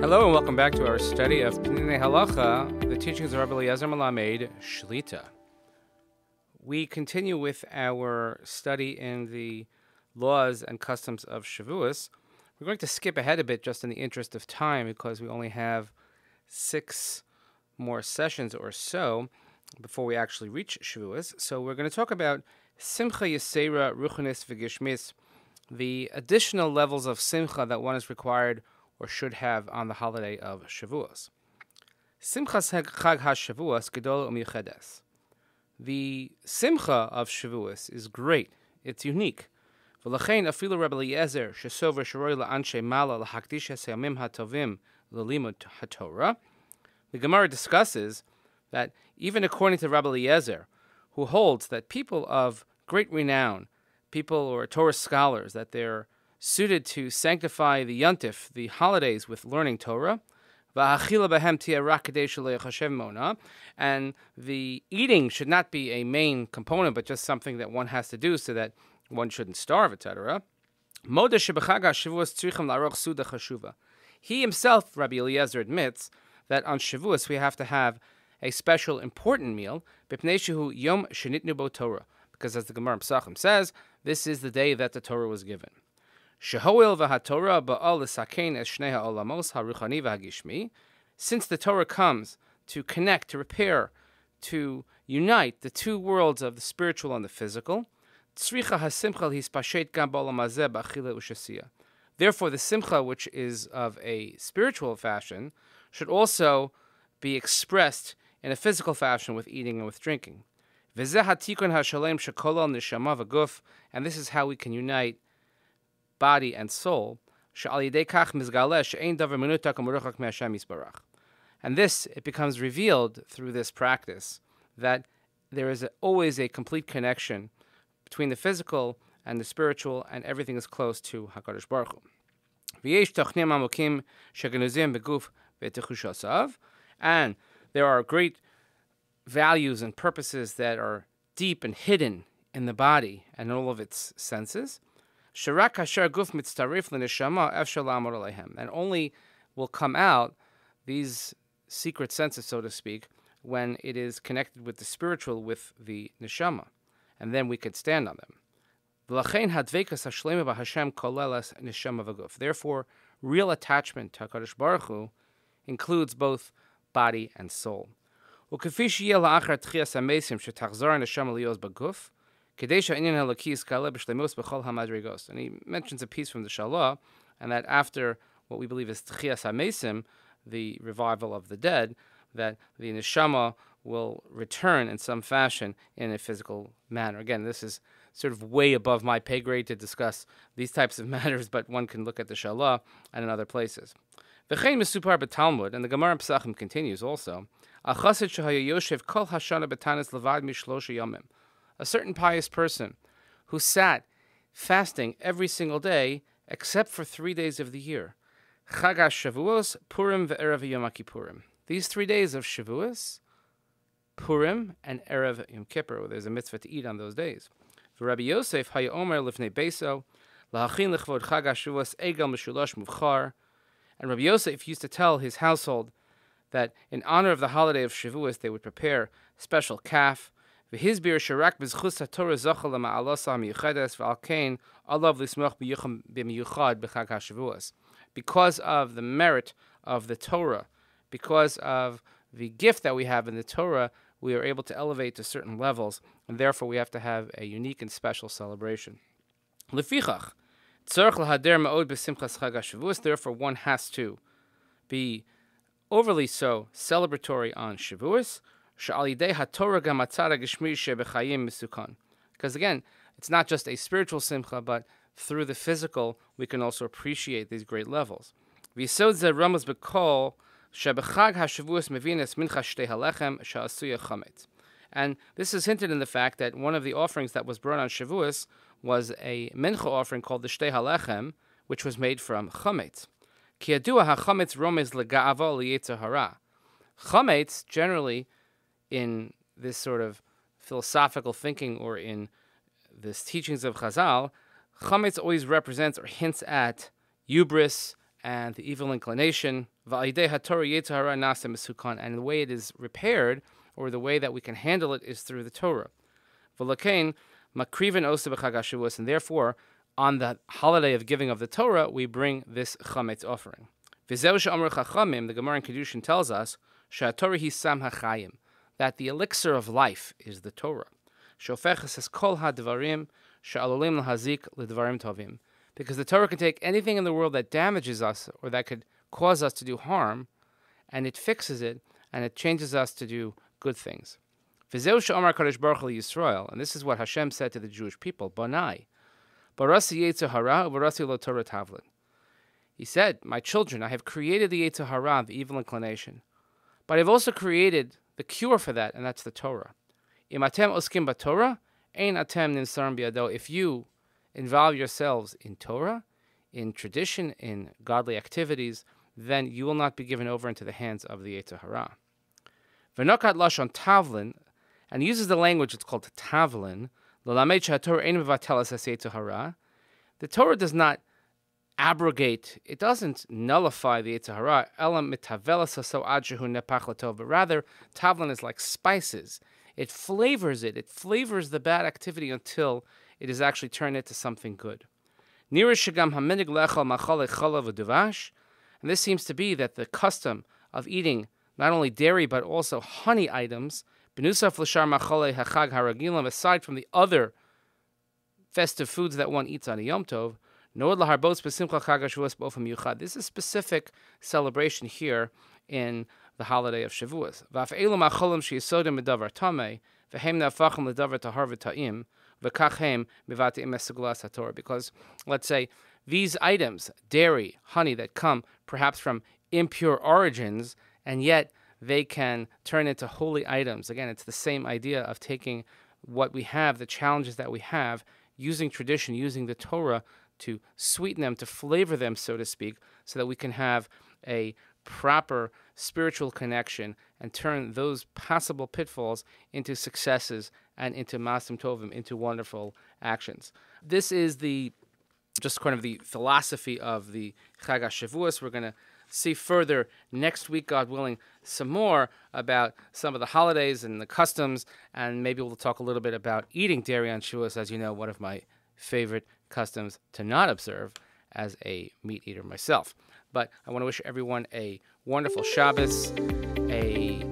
Hello and welcome back to our study of Peninei Halacha, the teachings of Rabbi Eliezer Melamed Shlita. We continue with our study in the laws and customs of Shavuos. We're going to skip ahead a bit just in the interest of time because we only have 6 more sessions or so before we actually reach Shavuos. So we're going to talk about Simcha Yisera Ruchanis V'Gishmis, the additional levels of Simcha that one is required or should have on the holiday of Shavuos. Simchas Chag HaShavuos Gedol U'Miuchedes. The Simcha of Shavuos is great. It's unique. V'lachein afilu Rabbi Eliezer shesover shoroi la'anshe mala l'hakdish ha'seyamim ha'tovim l'limud ha'Torah. The Gemara discusses that even according to Rabbi Eliezer, who holds that people of great renown, people or Torah scholars, that they're suited to sanctify the Yontif, the holidays, with learning Torah, and the eating should not be a main component, but just something that one has to do so that one shouldn't starve, etc. He himself, Rabbi Eliezer, admits that on Shavuos we have to have a special important meal, because as the Gemara Pesachim says, this is the day that the Torah was given. Since the Torah comes to connect, to repair, to unite the two worlds of the spiritual and the physical, therefore the simcha, which is of a spiritual fashion, should also be expressed in a physical fashion with eating and with drinking. And this is how we can unite body and soul. And this, it becomes revealed through this practice that there is always a complete connection between the physical and the spiritual, and everything is close to HaKadosh Baruch Hu. And there are great values and purposes that are deep and hidden in the body and all of its senses. And only will come out, these secret senses, so to speak, when it is connected with the spiritual, with the neshama, and then we could stand on them. Therefore, real attachment to HaKadosh Baruch Hu includes both body and soul. And he mentions a piece from the Shalah, and that after what we believe is Tchias HaMesim, the revival of the dead, that the neshama will return in some fashion in a physical manner. Again, this is sort of way above my pay grade to discuss these types of matters, but one can look at the Shalah and in other places. V'chein mesupar b'Talmud, and the Gemara Pesachim continues also, a certain pious person who sat fasting every single day except for 3 days of the year. Chag HaShavuos, Purim ve'erev Yom Kippurim. These 3 days of Shavuos, Purim, and Erev Yom Kippur, there's a mitzvah to eat on those days. Rabbi Yosef haya omer lifnei beso, lahachin lechvod Chag HaShavuos egel meshulash muvchar. And Rabbi Yosef used to tell his household that in honor of the holiday of Shavuos, they would prepare special calf. Because of the merit of the Torah, because of the gift that we have in the Torah, we are able to elevate to certain levels, and therefore we have to have a unique and special celebration. Therefore, one has to be overly so celebratory on Shavuos, because again, it's not just a spiritual simcha, but through the physical, we can also appreciate these great levels. And this is hinted in the fact that one of the offerings that was brought on Shavuos was a mincha offering called the Shtei Halechem, which was made from chametz. Chametz, generally, in this sort of philosophical thinking or in this teachings of Chazal, chametz always represents or hints at hubris and the evil inclination And the way it is repaired, or the way that we can handle it, is through the Torah. And therefore, on the holiday of giving of the Torah, we bring this chametz offering. The Gemara in Kedushin tells us that the elixir of life is the Torah. Because the Torah can take anything in the world that damages us or that could cause us to do harm, and it fixes it, and it changes us to do good things. And this is what Hashem said to the Jewish people, Bonai. He said, my children, I have created the Yetzer Hara, the evil inclination, but I've also created the cure for that, and that's the Torah. If you involve yourselves in Torah, in tradition, in godly activities, then you will not be given over into the hands of the Yetzer Hara. V'nokat lashon tavlin, and uses the language it's called tavlin. The Torah does not abrogate, it doesn't nullify the Yetzer Hara, but rather, tavlin is like spices. It flavors flavors the bad activity until it is actually turned into something good. And this seems to be that the custom of eating not only dairy but also honey items, aside from the other festive foods that one eats on a Yom Tov, this is specific celebration here in the holiday of Shavuot. Because, let's say, these items, dairy, honey, that come perhaps from impure origins, and yet they can turn into holy items. Again, it's the same idea of taking what we have, the challenges that we have, using tradition, using the Torah to sweeten them, to flavor them, so to speak, so that we can have a proper spiritual connection and turn those possible pitfalls into successes and into masim tovim, into wonderful actions. This is just kind of the philosophy of the Chag HaShavuos. We're going to see further next week, God willing, some more about some of the holidays and the customs, and maybe we'll talk a little bit about eating dairy on Shavuos, as you know, one of my favorite customs to not observe as a meat eater myself. But I want to wish everyone a wonderful Shabbos, a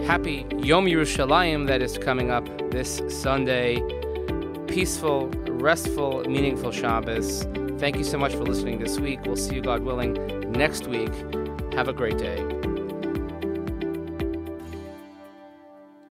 happy Yom Yerushalayim that is coming up this Sunday, peaceful, restful, meaningful Shabbos. Thank you so much for listening this week. We'll see you, God willing, next week. Have a great day.